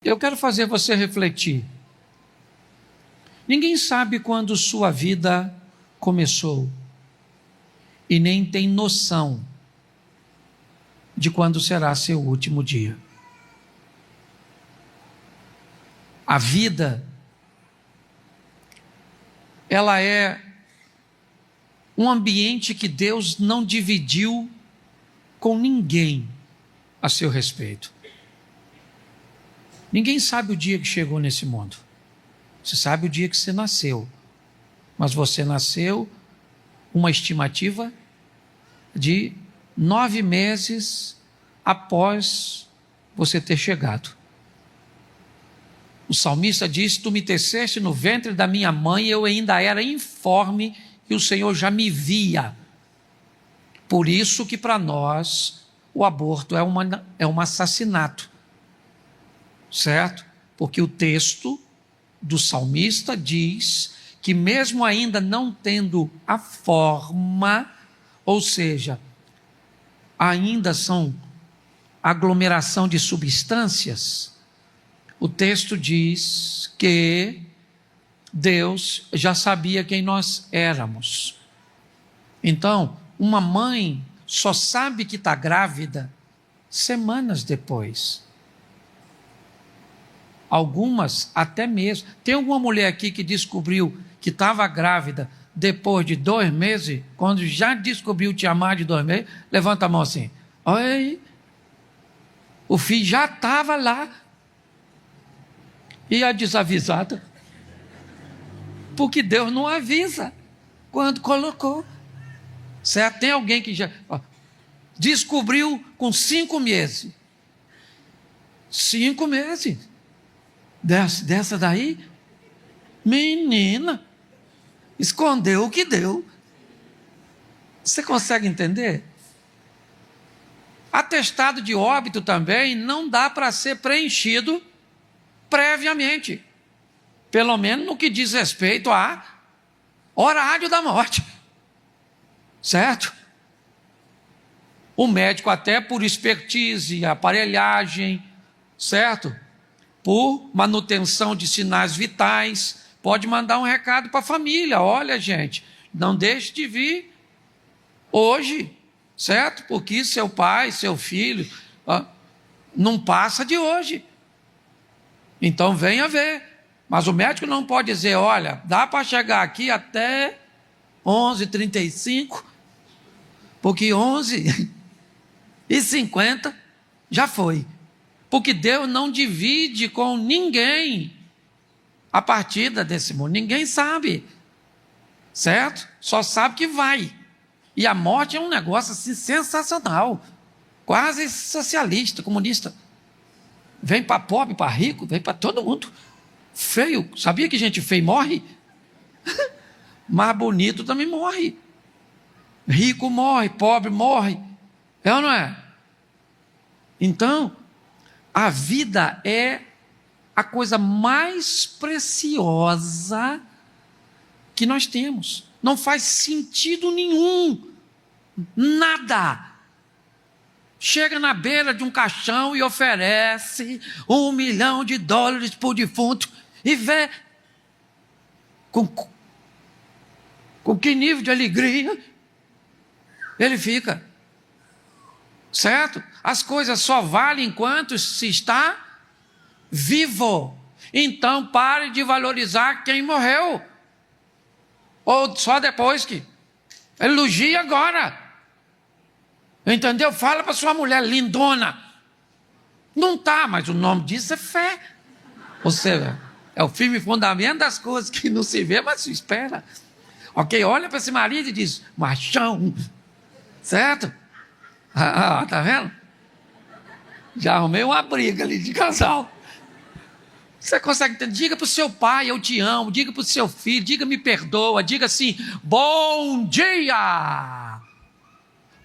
Eu quero fazer você refletir. Ninguém sabe quando sua vida começou e nem tem noção de quando será seu último dia. A vida, ela é um ambiente que Deus não dividiu com ninguém a seu respeito. Ninguém sabe o dia que chegou nesse mundo. Você sabe o dia que você nasceu, mas você nasceu uma estimativa de 9 meses após você ter chegado. O salmista diz: tu me teceste no ventre da minha mãe, eu ainda era informe e o Senhor já me via. Por isso que para nós o aborto é um assassinato, certo? Porque o texto do salmista diz que mesmo ainda não tendo a forma, ou seja, ainda são aglomeração de substâncias, o texto diz que Deus já sabia quem nós éramos. Então, uma mãe só sabe que está grávida semanas depois. Algumas até mesmo. Tem alguma mulher aqui que descobriu que estava grávida depois de 2 meses, quando já descobriu te amar de 2 meses? Levanta a mão assim. Olha aí. O filho já estava lá. E a desavisada? Porque Deus não avisa quando colocou. Certo? Tem alguém que já descobriu com 5 meses. 5 meses. Dessa daí, menina, escondeu o que deu. Você consegue entender? Atestado de óbito também não dá para ser preenchido previamente, pelo menos no que diz respeito a horário da morte, certo? O médico, até por expertise, aparelhagem, certo? Por manutenção de sinais vitais, pode mandar um recado para a família: olha, gente, não deixe de vir hoje, certo? Porque seu pai, seu filho, não passa de hoje. Então venha ver. Mas o médico não pode dizer: olha, dá para chegar aqui até 11h35, porque 11h50 já foi. Porque Deus não divide com ninguém a partida desse mundo. Ninguém sabe, certo? Só sabe que vai. E a morte é um negócio assim sensacional, quase socialista, comunista. Vem para pobre, para rico, vem para todo mundo. Feio, sabia que gente feia morre? Mas bonito também morre. Rico morre, pobre morre. É ou não é? Então, a vida é a coisa mais preciosa que nós temos. Não faz sentido nenhum. Nada. Chega na beira de um caixão e oferece $1 milhão por defunto e vê com que nível de alegria ele fica. Certo? As coisas só valem enquanto se está vivo. Então pare de valorizar quem morreu. Ou só depois que. Elogie agora. Entendeu? Fala para sua mulher lindona. Não está, mas o nome disso é fé. Ou seja, é o firme fundamento das coisas que não se vê, mas se espera. Ok? Olha para esse marido e diz: machão. Certo? Tá vendo? Já arrumei uma briga ali de casal. Você consegue entender? Diga para o seu pai: eu te amo. Diga para o seu filho: diga me perdoa. Diga assim: bom dia.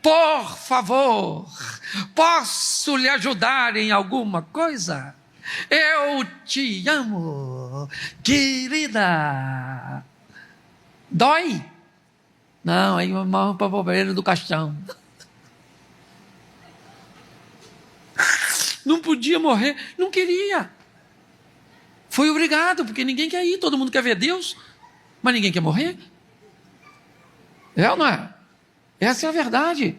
Por favor, posso lhe ajudar em alguma coisa? Eu te amo, querida. Dói? Não, aí eu morro para a bobeira do caixão. Não podia morrer, não queria. Foi obrigado, porque ninguém quer ir, todo mundo quer ver Deus, mas ninguém quer morrer. É ou não é? Essa é a verdade.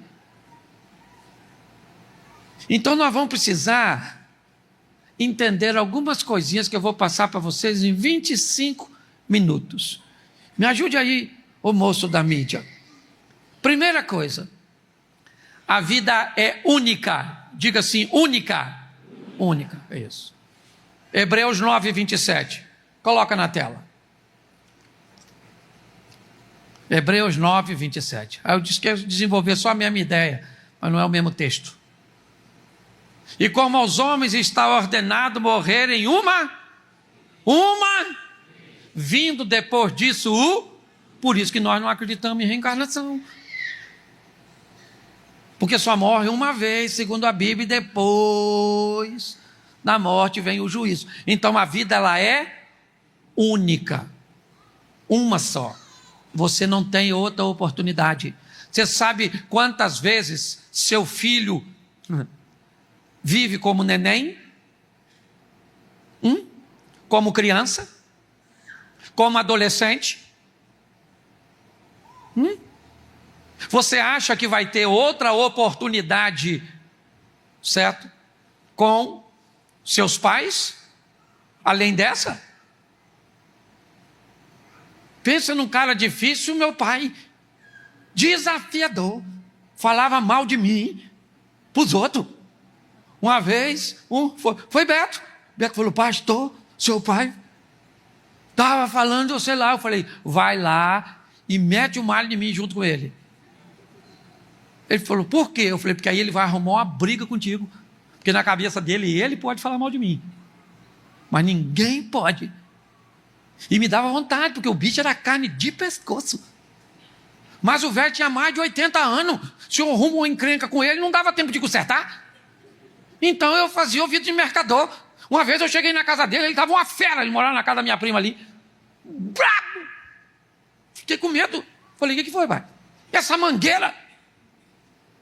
Então nós vamos precisar entender algumas coisinhas que eu vou passar para vocês em 25 minutos. Me ajude aí, ô moço da mídia. Primeira coisa, a vida é única. Diga assim, única. Única, é isso. Hebreus 9, 27. Coloca na tela. Hebreus 9, 27. Aí eu disse que eu ia desenvolver só a mesma ideia, mas não é o mesmo texto. E como aos homens está ordenado morrerem uma, vindo depois disso por isso que nós não acreditamos em reencarnação. Porque só morre uma vez, segundo a Bíblia, e depois da morte vem o juízo. Então a vida ela é única, uma só. Você não tem outra oportunidade. Você sabe quantas vezes seu filho vive como neném? Como criança? Como adolescente? Você acha que vai ter outra oportunidade, certo? Com seus pais? Além dessa? Pensa num cara difícil, meu pai, desafiador, falava mal de mim para os outros. Uma vez, foi Beto. Beto falou, pastor, seu pai estava falando, sei lá. Eu falei, vai lá e mete o malho em mim junto com ele. Ele falou, por quê? Eu falei, porque aí ele vai arrumar uma briga contigo. Porque na cabeça dele, ele pode falar mal de mim. Mas ninguém pode. E me dava vontade, porque o bicho era carne de pescoço. Mas o velho tinha mais de 80 anos. Se eu arrumo uma encrenca com ele, não dava tempo de consertar. Então eu fazia ouvido de mercador. Uma vez eu cheguei na casa dele, ele estava uma fera, ele morava na casa da minha prima ali. Brabo! Fiquei com medo. Falei, o que foi, pai? Essa mangueira.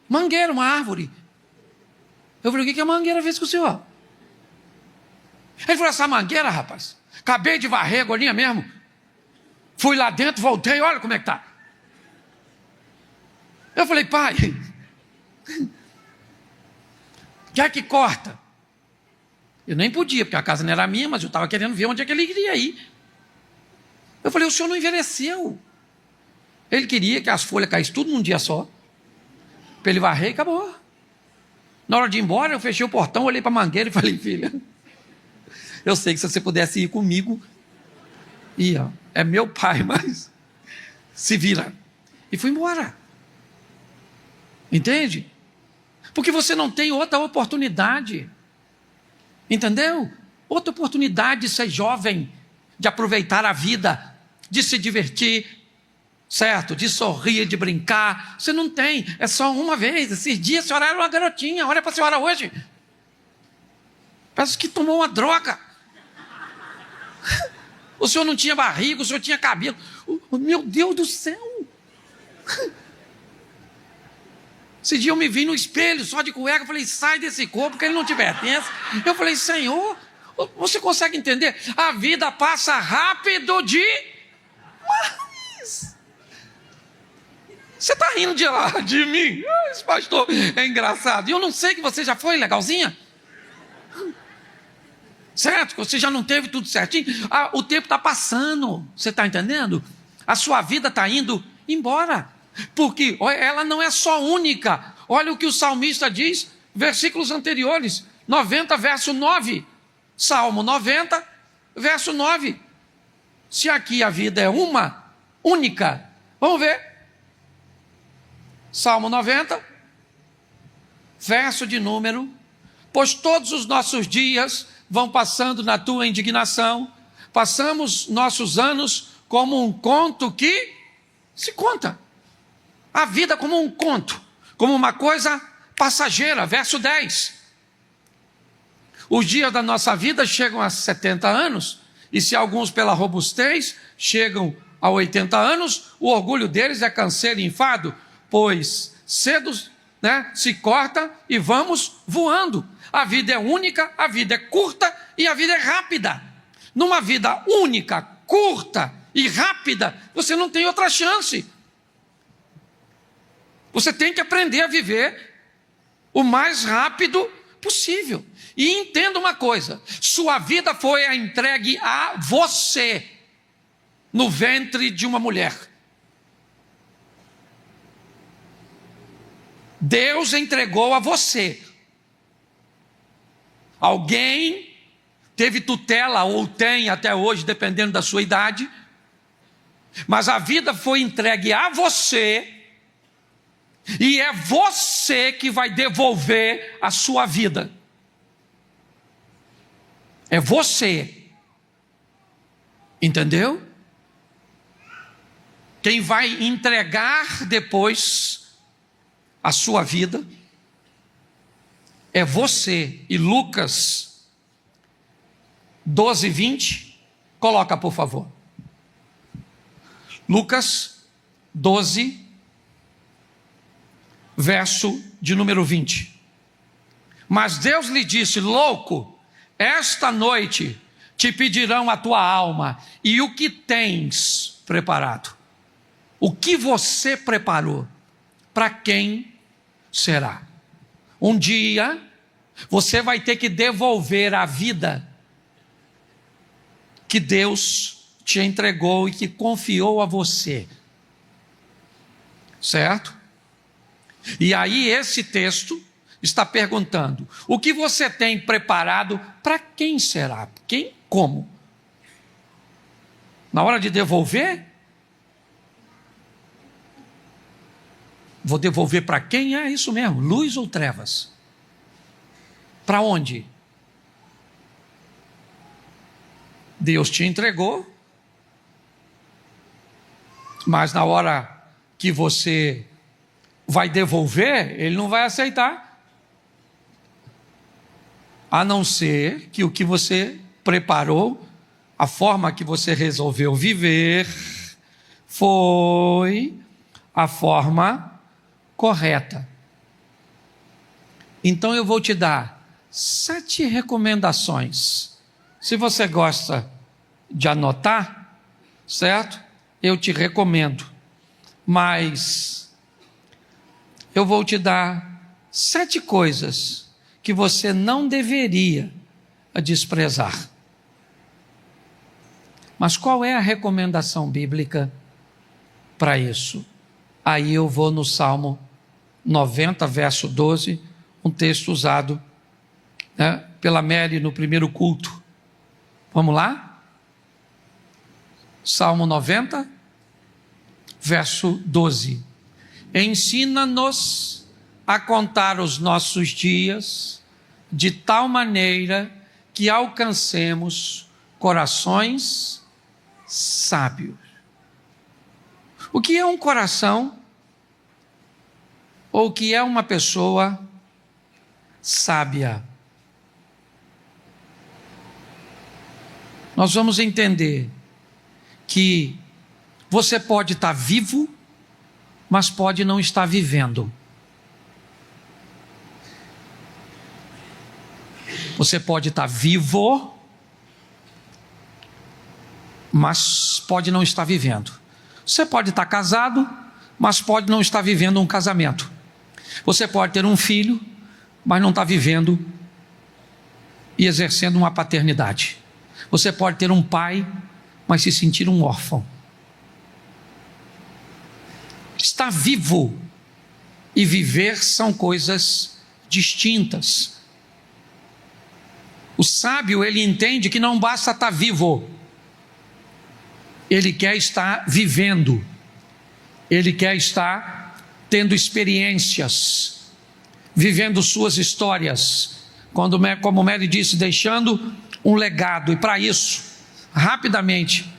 Mangueira, uma árvore. Eu falei, o que a mangueira fez com o senhor? Ele falou, essa mangueira, rapaz, acabei de varrer a golinha mesmo. Fui lá dentro, voltei, olha como é que tá. Eu falei, pai, quer que corta? Eu nem podia, porque a casa não era minha, mas eu estava querendo ver onde é que ele iria ir. Eu falei, o senhor não envelheceu. Ele queria que as folhas caíssem tudo num dia só, para ele varrer e acabou. Na hora de ir embora, eu fechei o portão, olhei para a mangueira e falei, filha, eu sei que se você pudesse ir comigo, ia. É meu pai, mas se vira. E fui embora. Entende? Porque você não tem outra oportunidade. Entendeu? Outra oportunidade de ser jovem, de aproveitar a vida, de se divertir, certo? De sorrir, de brincar. Você não tem, é só uma vez. Esses dias a senhora era uma garotinha, olha para a senhora hoje. Parece que tomou uma droga. O senhor não tinha barriga, o senhor tinha cabelo. Meu Deus do céu! Esse dia eu me vi no espelho, só de cueca, eu falei, sai desse corpo, que ele não te pertence. Eu falei, Senhor, você consegue entender? A vida passa rápido demais. Você está rindo de mim? Esse pastor é engraçado. E eu não sei que você já foi legalzinha. Certo? Você já não teve tudo certinho. O tempo está passando. Você está entendendo? A sua vida está indo embora. Porque ela não é só única. Olha o que o salmista diz, versículos anteriores. 90, verso 9. Salmo 90, verso 9. Se aqui a vida é uma, única. Vamos ver. Salmo 90, verso de número. Pois todos os nossos dias vão passando na tua indignação, passamos nossos anos como um conto que se conta. A vida como um conto, como uma coisa passageira. Verso 10. Os dias da nossa vida chegam a 70 anos, e se alguns pela robustez chegam a 80 anos, o orgulho deles é canseiro e enfado, pois cedo se corta e vamos voando. A vida é única, a vida é curta e a vida é rápida. numa vida única, curta e rápida, você não tem outra chance. Você tem que aprender a viver o mais rápido possível. E entenda uma coisa: sua vida foi entregue a você no ventre de uma mulher. Deus entregou a você. Alguém teve tutela, ou tem até hoje, dependendo da sua idade, mas a vida foi entregue a você, e é você que vai devolver a sua vida. É você. Entendeu? Quem vai entregar depois a sua vida é você. E Lucas 12:20, coloca por favor. Lucas 12, verso de número 20. Mas Deus lhe disse: louco, esta noite te pedirão a tua alma, e o que tens preparado? O que você preparou? Para quem será? Um dia você vai ter que devolver a vida que Deus te entregou e que confiou a você. Certo? E aí esse texto está perguntando: o que você tem preparado, para quem será? Quem? Como? Na hora de devolver? Vou devolver para quem? É isso mesmo, luz ou trevas? Para onde? Deus te entregou, mas na hora que você vai devolver, Ele não vai aceitar, a não ser que o que você preparou, a forma que você resolveu viver, foi a forma correta. Então eu vou te dar 7 recomendações. Se você gosta de anotar, certo? Eu te recomendo. Mas eu vou te dar 7 coisas que você não deveria desprezar. Mas qual é a recomendação bíblica para isso? Aí eu vou no Salmo 90, verso 12, um texto usado, né, pela Mary no primeiro culto. Vamos lá? Salmo 90, verso 12. Ensina-nos a contar os nossos dias de tal maneira que alcancemos corações sábios. O que é um coração? Ou o que é uma pessoa sábia? Nós vamos entender que você pode estar vivo, mas pode não estar vivendo. Você pode estar vivo, mas pode não estar vivendo. Você pode estar casado, mas pode não estar vivendo um casamento. Você pode ter um filho, mas não está vivendo e exercendo uma paternidade. Você pode ter um pai, mas se sentir um órfão. Estar vivo e viver são coisas distintas. O sábio, ele entende que não basta estar vivo. Ele quer estar vivendo. Ele quer estar tendo experiências, vivendo suas histórias. Como Mary disse, deixando um legado. E para isso, rapidamente,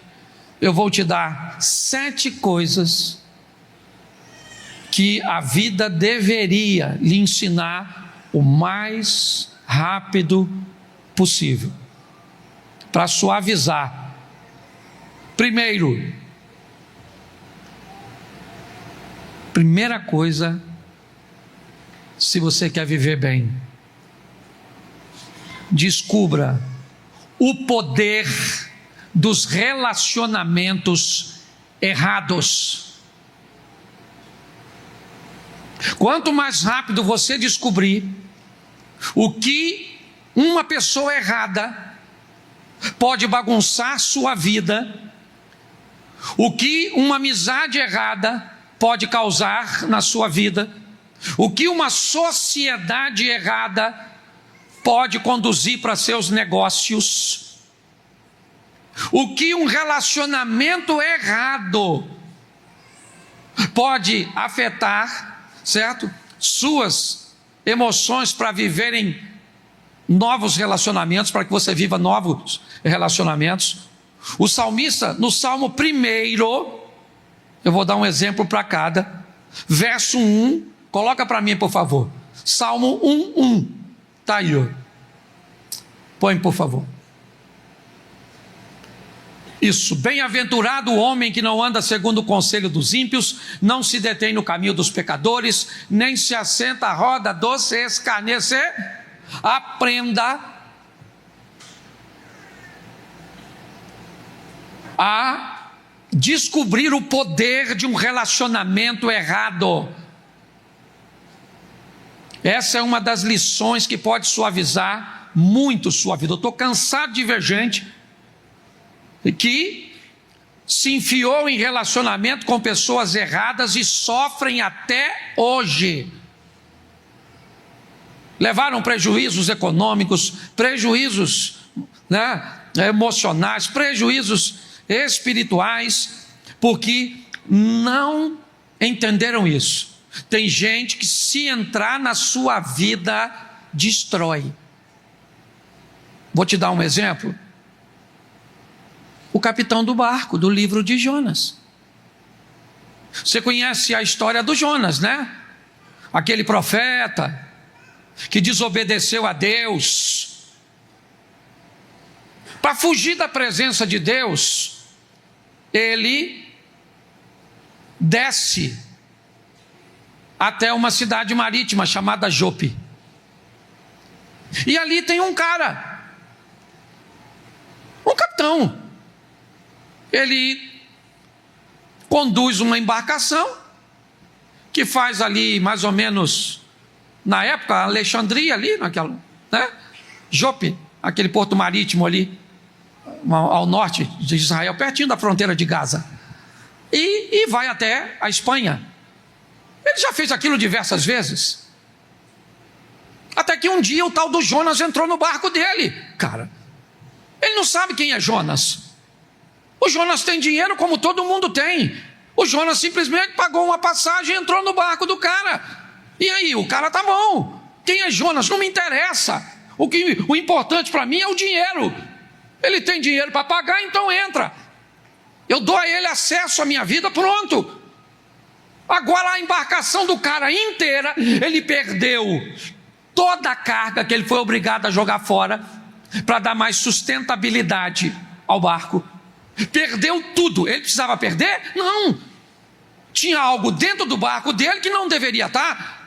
eu vou te dar 7 coisas que a vida deveria lhe ensinar o mais rápido possível, para suavizar. Primeira coisa, se você quer viver bem, descubra o poder dos relacionamentos errados. Quanto mais rápido você descobrir o que uma pessoa errada pode bagunçar sua vida, o que uma amizade errada pode causar na sua vida, o que uma sociedade errada pode conduzir para seus negócios, o que um relacionamento errado pode afetar, certo? Suas emoções para viverem novos relacionamentos, para que você viva novos relacionamentos. O salmista, no Salmo 1, eu vou dar um exemplo para cada, verso 1, coloca para mim, por favor. Salmo 1:1, está aí, ó. Põe, por favor. Isso, bem-aventurado o homem que não anda segundo o conselho dos ímpios, não se detém no caminho dos pecadores, nem se assenta à roda dos escarnecedores. Aprenda a descobrir o poder de um relacionamento errado. Essa é uma das lições que pode suavizar muito sua vida. Eu estou cansado de ver gente que se enfiou em relacionamento com pessoas erradas e sofrem até hoje. Levaram prejuízos econômicos, prejuízos, emocionais, prejuízos espirituais, porque não entenderam isso. Tem gente que, se entrar na sua vida, destrói. Vou te dar um exemplo. O capitão do barco, do livro de Jonas. Você conhece a história do Jonas, né? Aquele profeta que desobedeceu a Deus. Para fugir da presença de Deus, ele desce até uma cidade marítima chamada Jope. E ali tem um cara, um capitão. Ele conduz uma embarcação que faz ali mais ou menos, na época, Alexandria ali, naquela, né? Jope, aquele porto marítimo ali, ao norte de Israel, pertinho da fronteira de Gaza, e vai até a Espanha. Ele já fez aquilo diversas vezes, até que um dia o tal do Jonas entrou no barco dele. Cara, ele não sabe quem é Jonas. O Jonas tem dinheiro como todo mundo tem. O Jonas simplesmente pagou uma passagem e entrou no barco do cara. E aí, o cara tá bom. Quem é Jonas? Não me interessa. O importante para mim é o dinheiro. Ele tem dinheiro para pagar, então entra. Eu dou a ele acesso à minha vida, pronto. Agora a embarcação do cara inteira, ele perdeu toda a carga que ele foi obrigado a jogar fora para dar mais sustentabilidade ao barco. Perdeu tudo. Ele precisava perder? Não. Tinha algo dentro do barco dele que não deveria estar.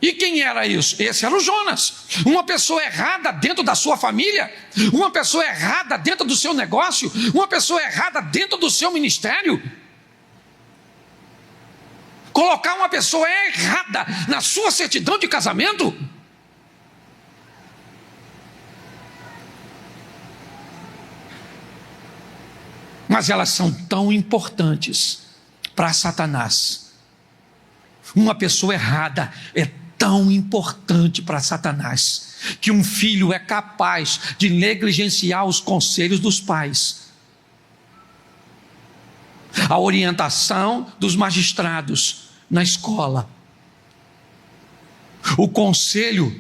E quem era isso? Esse era o Jonas. Uma pessoa errada dentro da sua família, uma pessoa errada dentro do seu negócio, uma pessoa errada dentro do seu ministério. Colocar uma pessoa errada na sua certidão de casamento. Mas elas são tão importantes para Satanás. Uma pessoa errada é tão importante para Satanás que um filho é capaz de negligenciar os conselhos dos pais, a orientação dos magistrados na escola, o conselho,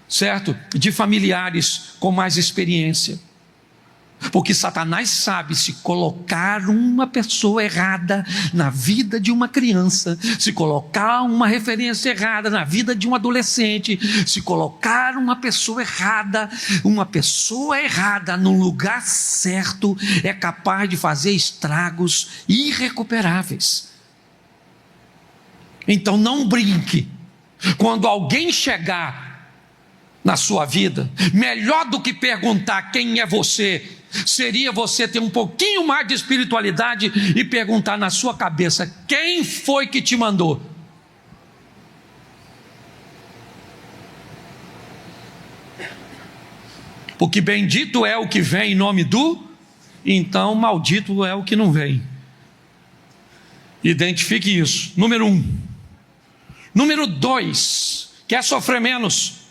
certo, de familiares com mais experiência. Porque Satanás sabe, se colocar uma pessoa errada na vida de uma criança, se colocar uma referência errada na vida de um adolescente, se colocar uma pessoa errada no lugar certo, é capaz de fazer estragos irrecuperáveis. Então não brinque. Quando alguém chegar na sua vida, melhor do que perguntar quem é você, seria você ter um pouquinho mais de espiritualidade e perguntar na sua cabeça: quem foi que te mandou? Porque bendito é o que vem em nome do, então maldito é o que não vem. Identifique isso. Número 1. Número 2, quer sofrer menos,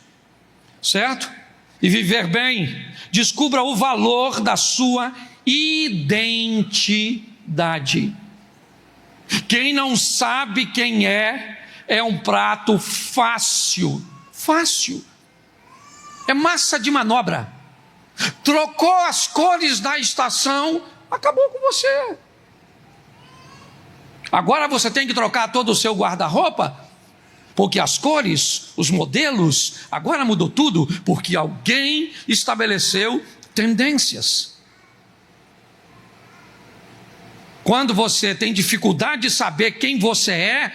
certo? E viver bem, descubra o valor da sua identidade. Quem não sabe quem é um prato fácil, é massa de manobra. Trocou as cores da estação, acabou com você. Agora você tem que trocar todo o seu guarda-roupa, porque as cores, os modelos, agora mudou tudo, porque alguém estabeleceu tendências. Quando você tem dificuldade de saber quem você é,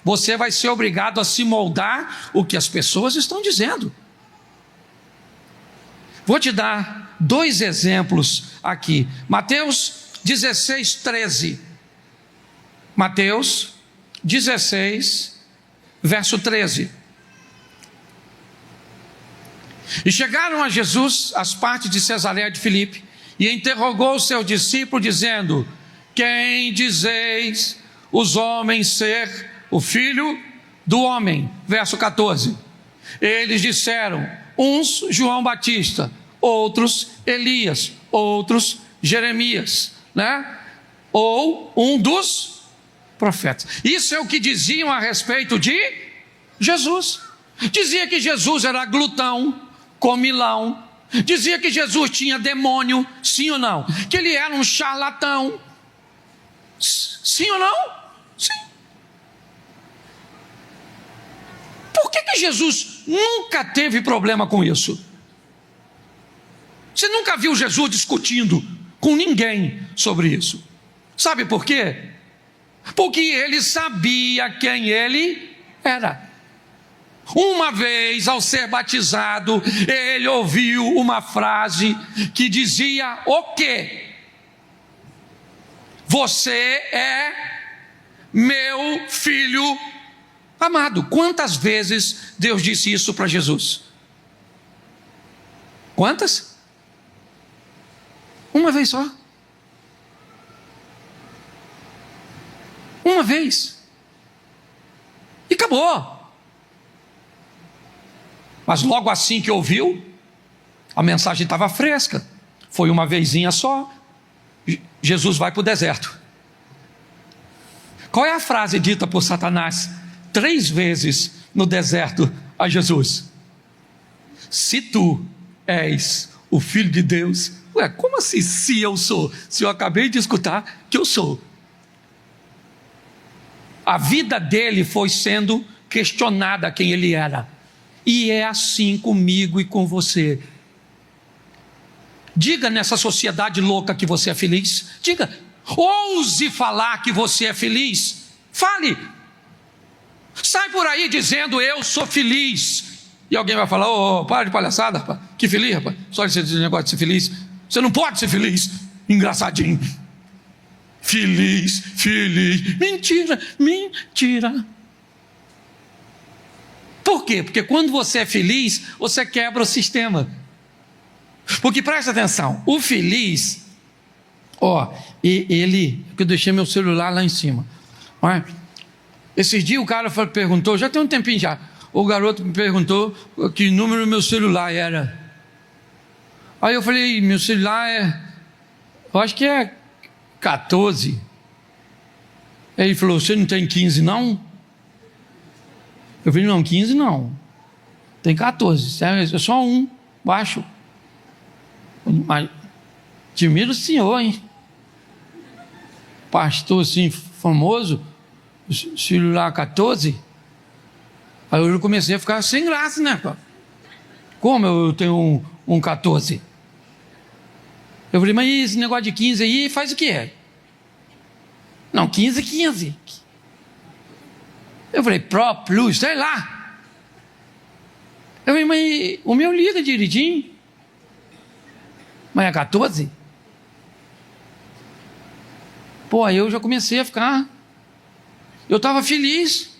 você vai ser obrigado a se moldar o que as pessoas estão dizendo. Vou te dar 2 exemplos aqui. Mateus 16, 13. Mateus 16, verso 13. E chegaram a Jesus as partes de Cesareia de Filipe, e interrogou os seus discípulos, dizendo: quem dizeis os homens ser o Filho do Homem? Verso 14. Eles disseram: uns João Batista, outros Elias, outros Jeremias, né? Ou um dos profetas. Isso é o que diziam a respeito de Jesus. Dizia que Jesus era glutão, comilão. Dizia que Jesus tinha demônio, sim ou não? Que ele era um charlatão, sim ou não? Sim. Por que Jesus nunca teve problema com isso? Você nunca viu Jesus discutindo com ninguém sobre isso. Sabe por quê? Porque ele sabia quem ele era. Uma vez, ao ser batizado, ele ouviu uma frase que dizia o quê? Você é meu filho amado. Quantas vezes Deus disse isso para Jesus? Quantas? Uma vez só. Uma vez. E acabou. Mas logo assim que ouviu, a mensagem estava fresca. Foi uma vezinha só. Jesus vai para o deserto. Qual é a frase dita por Satanás 3 vezes no deserto a Jesus? Se tu és o Filho de Deus. Ué, como assim se eu sou? Se eu acabei de escutar que eu sou. A vida dele foi sendo questionada quem ele era. E é assim comigo e com você. Diga nessa sociedade louca que você é feliz. Diga, ouse falar que você é feliz. Fale. Sai por aí dizendo eu sou feliz. E alguém vai falar: ô, para de palhaçada, rapaz. Que feliz, rapaz. Só esse negócio de ser feliz. Você não pode ser feliz. Engraçadinho. Feliz. Mentira. Por quê? Porque quando você é feliz, você quebra o sistema. Porque presta atenção, o feliz, eu deixei meu celular lá em cima. Esses dias o cara perguntou, já tem um tempinho já, o garoto me perguntou que número meu celular era. Aí eu falei: meu celular eu acho que é 14. Aí ele falou: você não tem 15 não? Eu falei: não, 15 não, tem 14, é só um, baixo. Mas admiro o senhor, hein? Pastor assim, famoso, celular 14. Aí eu comecei a ficar sem graça, né? Como eu tenho um 14? Eu falei: mas esse negócio de 15 aí faz o quê? Não, 15. Eu falei: Pro, Plus, sei lá. Eu falei, mas o meu liga direitinho. Mas é 14? Pô, aí eu já comecei a ficar... Eu estava feliz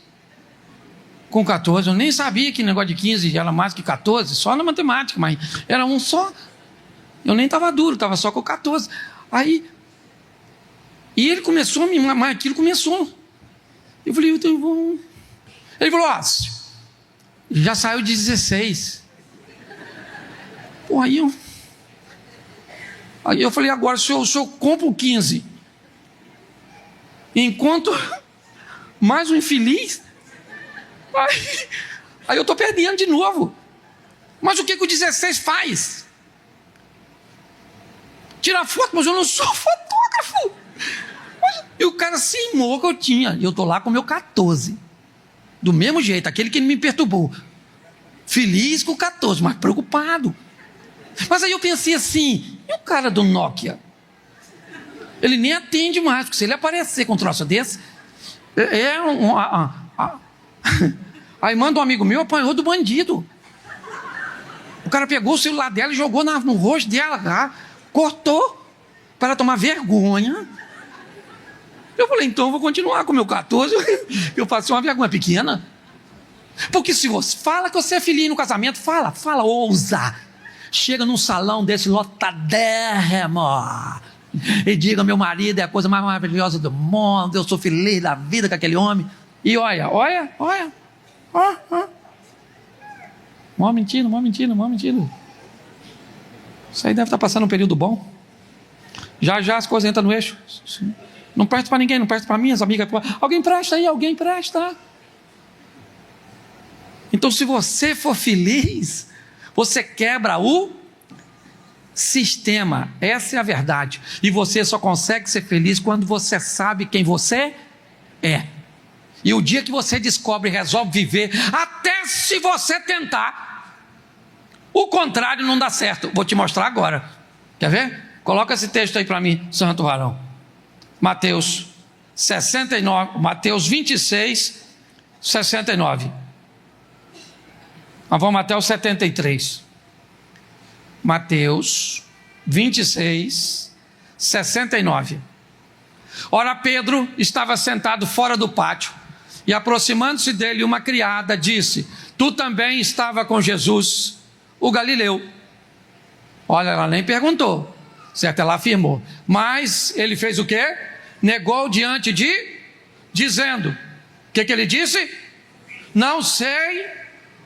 com 14. Eu nem sabia que negócio de 15 era mais que 14, só na matemática, mas era um só. Eu nem estava duro, estava só com 14. Aí... E ele começou a me... Mas aquilo começou. Eu falei, então eu vou... Ele falou, já saiu de 16. Pô, aí eu falei, agora se eu compro 15, enquanto mais um infeliz, aí eu estou perdendo de novo. Mas o que o 16 faz? Tira foto, mas eu não sou fotógrafo. E o cara cismou que eu tinha. E eu estou lá com o meu 14. Do mesmo jeito, aquele que me perturbou. Feliz com 14, mas preocupado. Mas aí eu pensei assim, e o cara do Nokia? Ele nem atende mais, porque se ele aparecer com um troço desse, a irmã do amigo meu apanhou do bandido. O cara pegou o celular dela e jogou no rosto dela, cortou, para ela tomar vergonha. Eu falei, então eu vou continuar com o meu 14, eu passei uma vergonha pequena. Porque se você fala que você é feliz no casamento, fala, ousa. Chega num salão desse lotadérrimo e diga, meu marido é a coisa mais maravilhosa do mundo, eu sou feliz da vida com aquele homem. E olha. Mó mentira. Isso aí deve estar passando um período bom. Já as coisas entram no eixo. Não presta para ninguém, não presta para minhas amigas. Alguém presta aí, alguém presta. Então, se você for feliz, você quebra o sistema. Essa é a verdade. E você só consegue ser feliz quando você sabe quem você é. E o dia que você descobre e resolve viver, até se você tentar, o contrário não dá certo. Vou te mostrar agora. Quer ver? Coloca esse texto aí para mim, Santo Varão. Mateus 69, Mateus 26, 69. Nós vamos até o 73. Mateus 26, 69. Ora, Pedro estava sentado fora do pátio, e aproximando-se dele uma criada disse, tu também estava com Jesus, o Galileu. Olha, ela nem perguntou, certo? Ela afirmou, mas ele fez o quê? Negou diante dizendo, o que ele disse? Não sei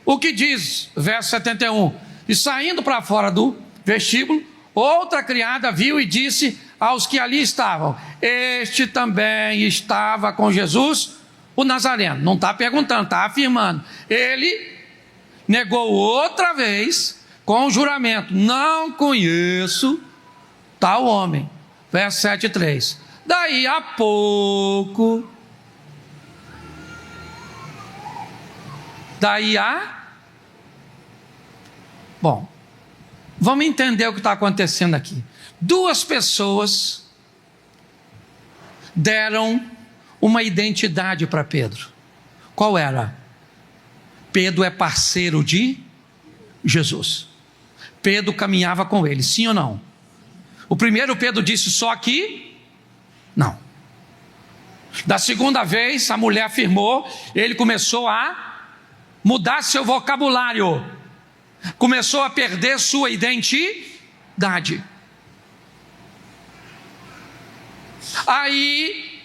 o que diz, verso 71, e saindo para fora do vestíbulo, outra criada viu e disse aos que ali estavam, este também estava com Jesus, o Nazareno. Não está perguntando, está afirmando. Ele negou outra vez, com juramento, não conheço tal homem, verso 73. Daí a pouco, bom, vamos entender o que está acontecendo aqui. Duas pessoas deram uma identidade para Pedro. Qual era? Pedro é parceiro de Jesus. Pedro caminhava com ele, sim ou não? O primeiro Pedro disse só aqui? Não. Da segunda vez a mulher afirmou, ele começou a mudar seu vocabulário, começou a perder sua identidade. Aí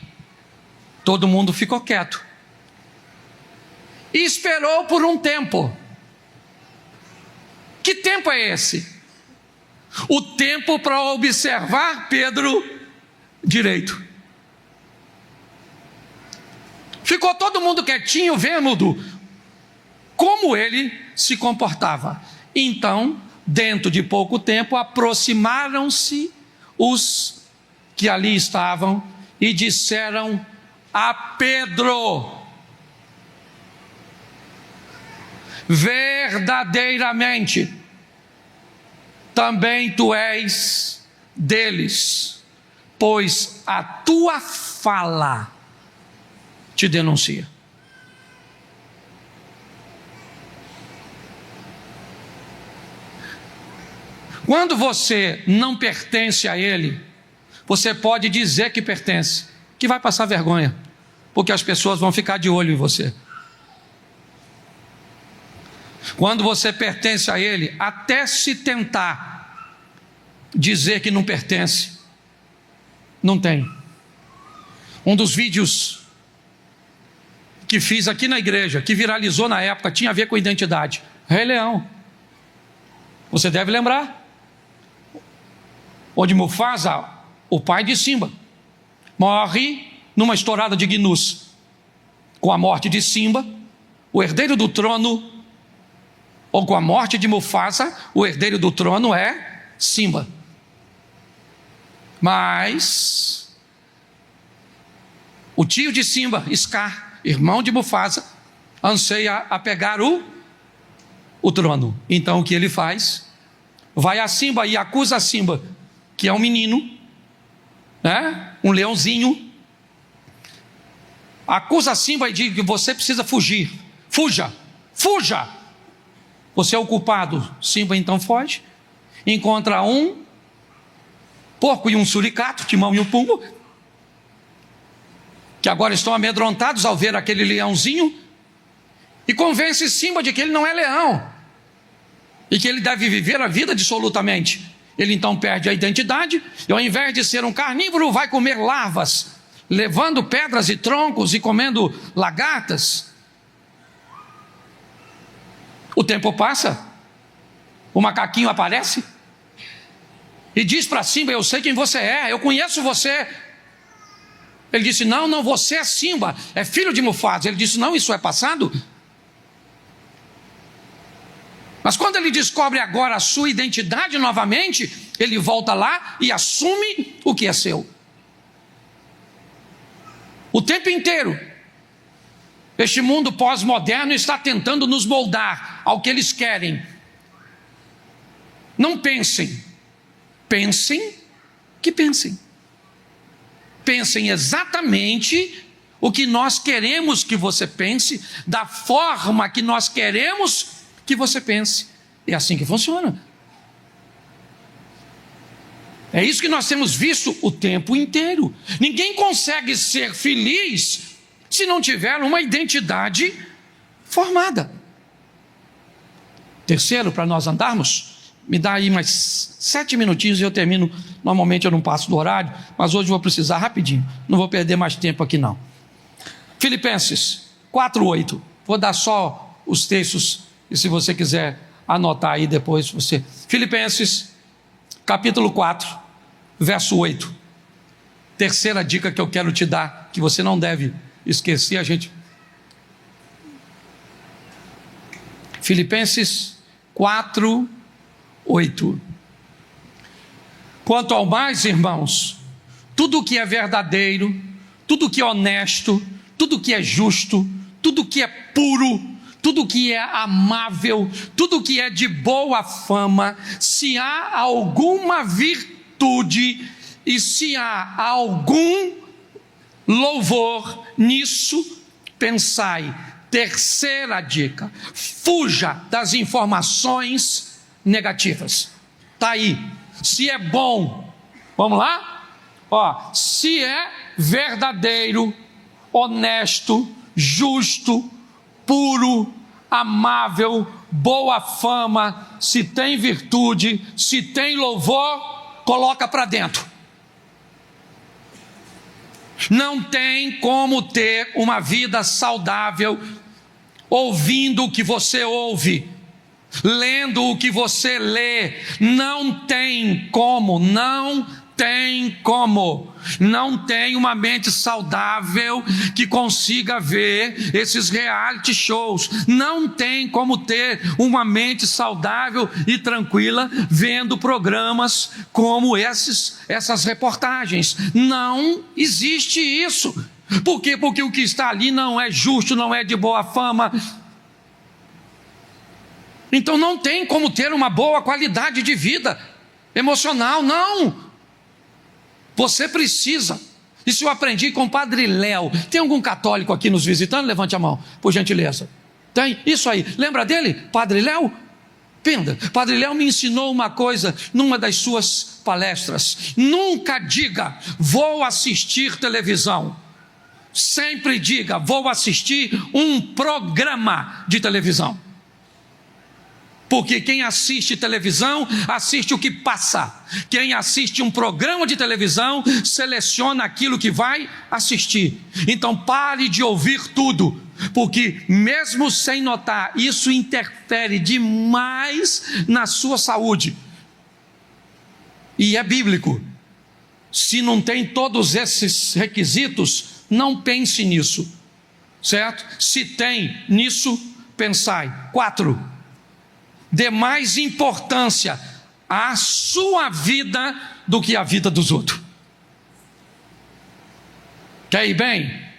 todo mundo ficou quieto e esperou por um tempo. Que tempo é esse? O tempo para observar Pedro direito. Ficou todo mundo quietinho, vendo como ele se comportava. Então, dentro de pouco tempo, aproximaram-se os que ali estavam e disseram a Pedro: verdadeiramente, também tu és deles, pois a tua fala te denuncia. Quando você não pertence a Ele, você pode dizer que pertence, que vai passar vergonha, porque as pessoas vão ficar de olho em você. Quando você pertence a Ele, até se tentar dizer que não pertence, não tem. Um dos vídeos que fiz aqui na igreja, que viralizou na época, tinha a ver com identidade. Rei Leão. Você deve lembrar. Onde Mufasa, o pai de Simba, morre numa estourada de gnus. Com a morte de Simba, o herdeiro do trono, ou com a morte de Mufasa, o herdeiro do trono é Simba. Mas o tio de Simba, Scar, irmão de Mufasa, anseia a pegar o trono. Então o que ele faz? Vai a Simba e acusa a Simba, que é um menino, né? Um leãozinho. Acusa a Simba e diz que você precisa fugir. Fuja, fuja. Você é o culpado. Simba então foge, encontra um porco e um suricato, Timão e o Pumba, que agora estão amedrontados ao ver aquele leãozinho, e convence Simba de que ele não é leão, e que ele deve viver a vida dissolutamente. Ele então perde a identidade, e ao invés de ser um carnívoro, vai comer larvas, levando pedras e troncos e comendo lagartas. O tempo passa, o macaquinho aparece, e diz para Simba: eu sei quem você é, eu conheço você. Ele disse: não, você é Simba, é filho de Mufasa. Ele disse: não, isso é passado. Mas quando ele descobre agora a sua identidade novamente, ele volta lá e assume o que é seu. O tempo inteiro, este mundo pós-moderno está tentando nos moldar ao que eles querem. Não pensem, pensem que pensem. Pensem exatamente o que nós queremos que você pense, da forma que nós queremos que você pense. É assim que funciona. É isso que nós temos visto o tempo inteiro. Ninguém consegue ser feliz se não tiver uma identidade formada. Terceiro, para nós andarmos, me dá aí mais 7 minutinhos e eu termino. Normalmente eu não passo do horário, mas hoje eu vou precisar rapidinho. Não vou perder mais tempo aqui não. Filipenses 4:8. Vou dar só os textos, e se você quiser anotar aí depois você. Filipenses capítulo 4, verso 8. Terceira dica que eu quero te dar, que você não deve esquecer, a gente. Filipenses 4:8. Quanto ao mais, irmãos, tudo que é verdadeiro, tudo que é honesto, tudo que é justo, tudo que é puro, tudo que é amável, tudo que é de boa fama, se há alguma virtude e se há algum louvor, nisso pensai. Terceira dica: fuja das informações negativas. Está aí. Se é bom, vamos lá? Se é verdadeiro, honesto, justo, puro, amável, boa fama, se tem virtude, se tem louvor, coloca para dentro. Não tem como ter uma vida saudável ouvindo o que você ouve, lendo o que você lê. Não tem como. Não tem uma mente saudável que consiga ver esses reality shows. Não tem como ter uma mente saudável e tranquila vendo programas como essas reportagens. Não existe isso. Por quê? Porque o que está ali não é justo, não é de boa fama. Então não tem como ter uma boa qualidade de vida emocional, não. Você precisa. Isso eu aprendi com o Padre Léo. Tem algum católico aqui nos visitando? Levante a mão, por gentileza. Tem? Isso aí. Lembra dele? Padre Léo? Penda, Padre Léo me ensinou uma coisa numa das suas palestras: nunca diga, vou assistir televisão. Sempre diga, vou assistir um programa de televisão. Porque quem assiste televisão, assiste o que passa. Quem assiste um programa de televisão, seleciona aquilo que vai assistir. Então pare de ouvir tudo, porque mesmo sem notar, isso interfere demais na sua saúde. E é bíblico. Se não tem todos esses requisitos, não pense nisso, certo? Se tem nisso, pensai. 4. Dê mais importância à sua vida do que à vida dos outros. Quer ir bem?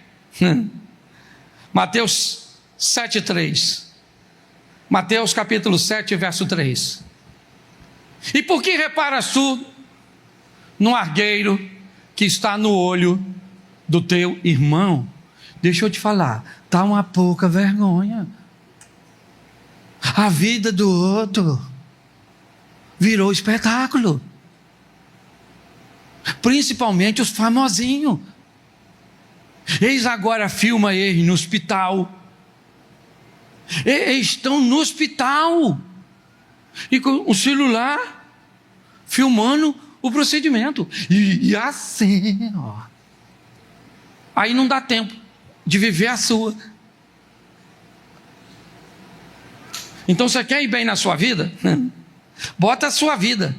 Mateus 7,3. Mateus capítulo 7, verso 3. E por que reparas tu no argueiro que está no olho do teu irmão? Deixa eu te falar, está uma pouca vergonha. A vida do outro virou espetáculo. Principalmente os famosinhos. Eles agora filmam eles no hospital. Eles estão no hospital. E com o celular filmando o procedimento. E assim, ó. Aí não dá tempo de viver a sua. Então você quer ir bem na sua vida? Bota a sua vida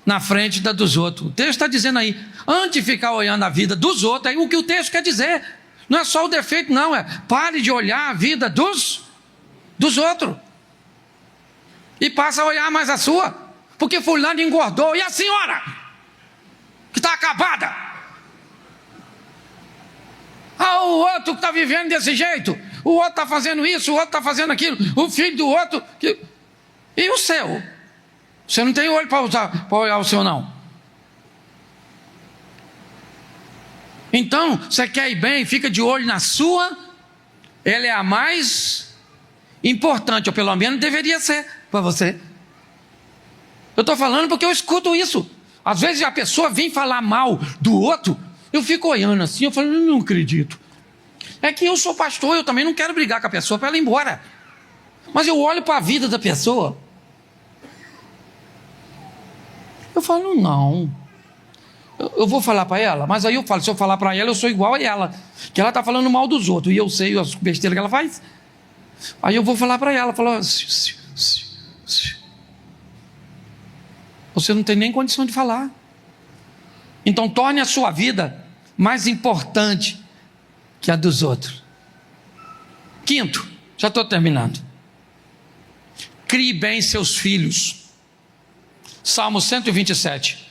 na frente da dos outros. O texto está dizendo aí, antes de ficar olhando a vida dos outros, aí o que o texto quer dizer, não é só o defeito não, é pare de olhar a vida dos outros e passa a olhar mais a sua, porque fulano engordou, e a senhora que está acabada, o outro que está vivendo desse jeito, o outro está fazendo isso, o outro está fazendo aquilo, o filho do outro, e o seu? Você não tem olho para olhar o seu não. Então, você quer ir bem, fica de olho na sua, ela é a mais importante, ou pelo menos deveria ser para você. Eu estou falando porque eu escuto isso. Às vezes a pessoa vem falar mal do outro, eu fico olhando assim, eu falo, não acredito. É que eu sou pastor, eu também não quero brigar com a pessoa para ela ir embora. Mas eu olho para a vida da pessoa, eu falo, não. Eu vou falar para ela, mas aí eu falo, se eu falar para ela, eu sou igual a ela, que ela está falando mal dos outros, e eu sei as besteiras que ela faz. Aí eu vou falar para ela, falar, você não tem nem condição de falar. Então torne a sua vida mais importante que a dos outros. 5, já estou terminando. Crie bem seus filhos. Salmo 127.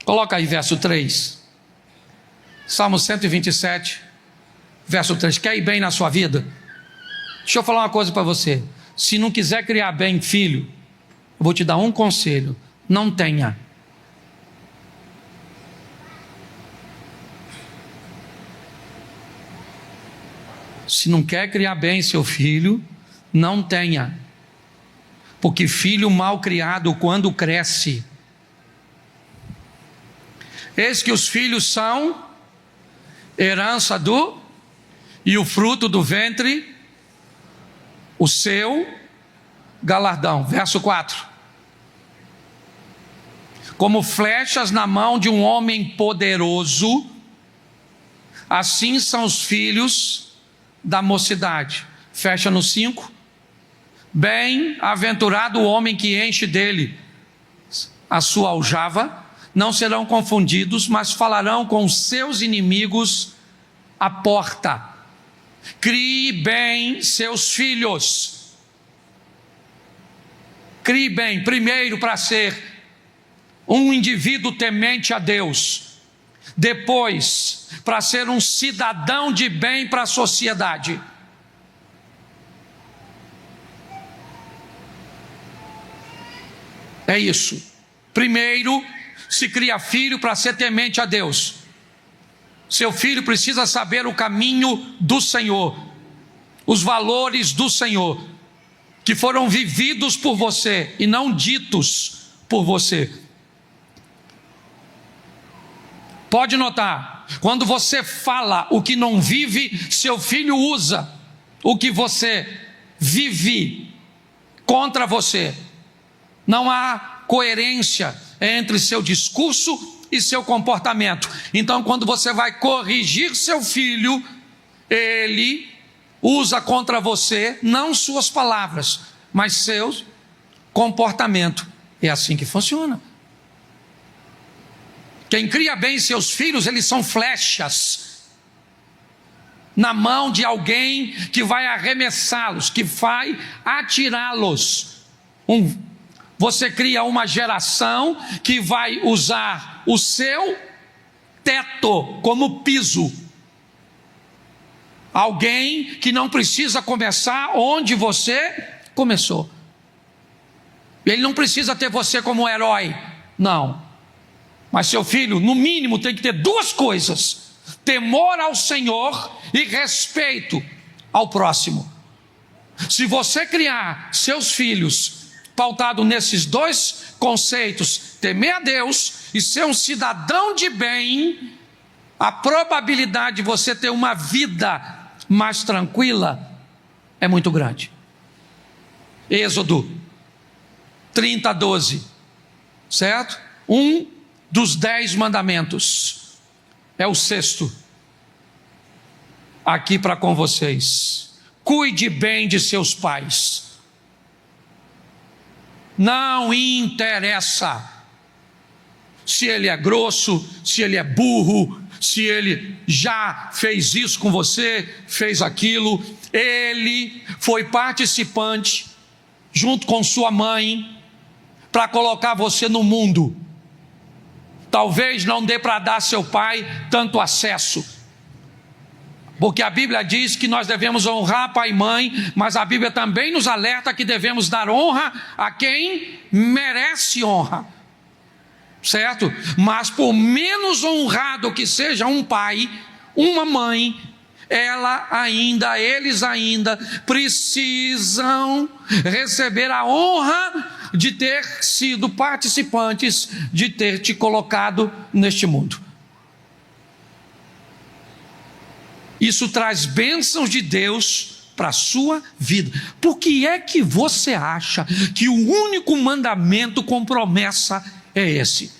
Coloca aí verso 3. Salmo 127, verso 3. Quer ir bem na sua vida? Deixa eu falar uma coisa para você. Se não quiser criar bem filho, eu vou te dar um conselho: não tenha. Se não quer criar bem seu filho, não tenha. Porque filho mal criado, quando cresce, eis que os filhos são herança e o fruto do ventre, o seu galardão. Verso 4. Como flechas na mão de um homem poderoso, assim são os filhos da mocidade. Fecha no 5. Bem-aventurado o homem que enche dele a sua aljava, não serão confundidos, mas falarão com os seus inimigos à porta. Crie bem seus filhos. Crie bem, primeiro para ser um indivíduo temente a Deus, depois para ser um cidadão de bem para a sociedade. É isso. Primeiro se cria filho para ser temente a Deus. Seu filho precisa saber o caminho do Senhor, os valores do Senhor. que foram vividos por você e não ditos por você. Pode notar, quando você fala o que não vive, seu filho usa o que você vive contra você. Não há coerência entre seu discurso e seu comportamento. Então, quando você vai corrigir seu filho, ele usa contra você não suas palavras, mas seu comportamento. É assim que funciona. Quem cria bem seus filhos, eles são flechas na mão de alguém que vai arremessá-los, que vai atirá-los. Você cria uma geração que vai usar o seu teto como piso. Alguém que não precisa começar onde você começou. Ele não precisa ter você como herói, não. Mas seu filho, no mínimo, tem que ter duas coisas: temor ao Senhor e respeito ao próximo. Se você criar seus filhos pautado nesses dois conceitos, temer a Deus e ser um cidadão de bem, a probabilidade de você ter uma vida mais tranquila é muito grande. Êxodo 30:12, certo? Dos 10 mandamentos, é o 6º, aqui para com vocês: cuide bem de seus pais. Não interessa se ele é grosso, se ele é burro, se ele já fez isso com você, fez aquilo. Ele foi participante, junto com sua mãe, para colocar você no mundo. Talvez não dê para dar a seu pai tanto acesso, porque a Bíblia diz que nós devemos honrar pai e mãe, mas a Bíblia também nos alerta que devemos dar honra a quem merece honra, certo? Mas por menos honrado que seja um pai, uma mãe, eles ainda precisam receber a honra de ter sido participantes, de ter te colocado neste mundo. Isso traz bênçãos de Deus para a sua vida. Por que é que você acha que o único mandamento com promessa é esse?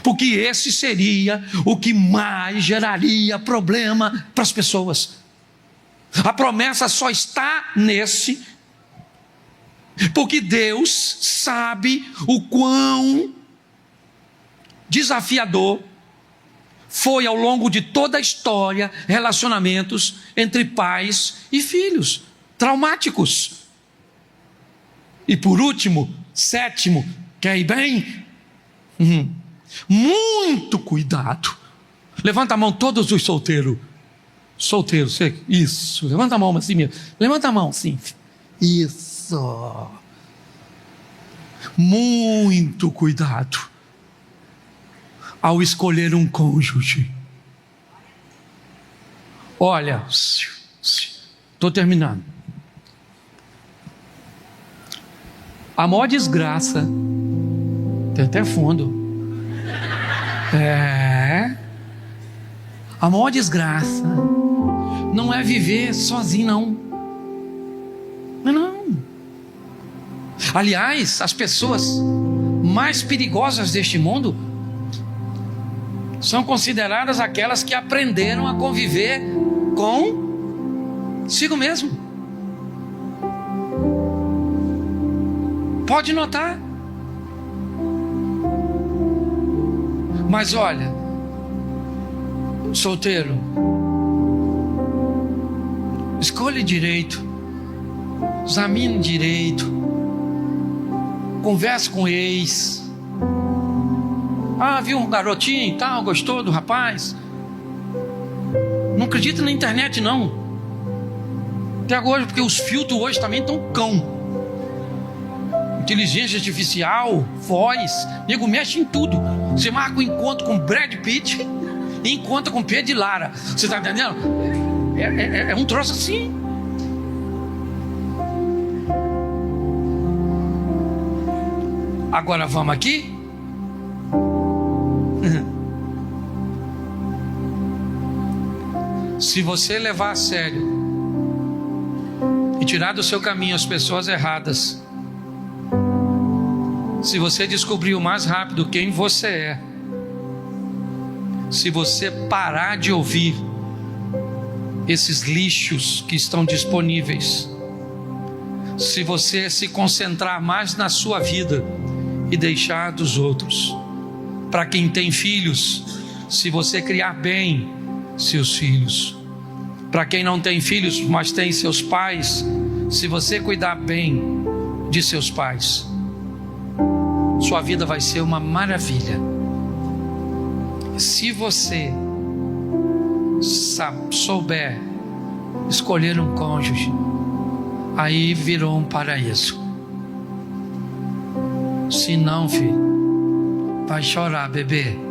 Porque esse seria o que mais geraria problema para as pessoas. A promessa só está nesse, porque Deus sabe o quão desafiador foi ao longo de toda a história relacionamentos entre pais e filhos, traumáticos. E por último, 7º, quer ir bem? Muito cuidado. Levanta a mão todos os solteiros. Solteiro, você, isso, levanta a mão assim mesmo, levanta a mão assim, isso, muito cuidado ao escolher um cônjuge. Olha, estou terminando. A maior desgraça, tem até fundo, a maior desgraça não é viver sozinho, não. Aliás, as pessoas mais perigosas deste mundo são consideradas aquelas que aprenderam a conviver consigo mesmo. Pode notar. Mas olha, solteiro, escolhe direito, examine direito, converse com o ex. Viu um garotinho e tal, gostou do rapaz? Não acredita na internet não. Até hoje, porque os filtros hoje também estão cão. Inteligência artificial, voz, nego mexe em tudo. Você marca um encontro com Brad Pitt e encontra com Pedro e Lara. Você está entendendo? É um troço assim. Agora vamos aqui. Se você levar a sério e tirar do seu caminho as pessoas erradas, se você descobrir o mais rápido quem você é, se você parar de ouvir esses lixos que estão disponíveis, se você se concentrar mais na sua vida e deixar dos outros. Para quem tem filhos, se você criar bem seus filhos. Para quem não tem filhos, mas tem seus pais, se você cuidar bem de seus pais, sua vida vai ser uma maravilha. Se você souber escolher um cônjuge, aí virou um paraíso. Se não, filho, vai chorar, bebê.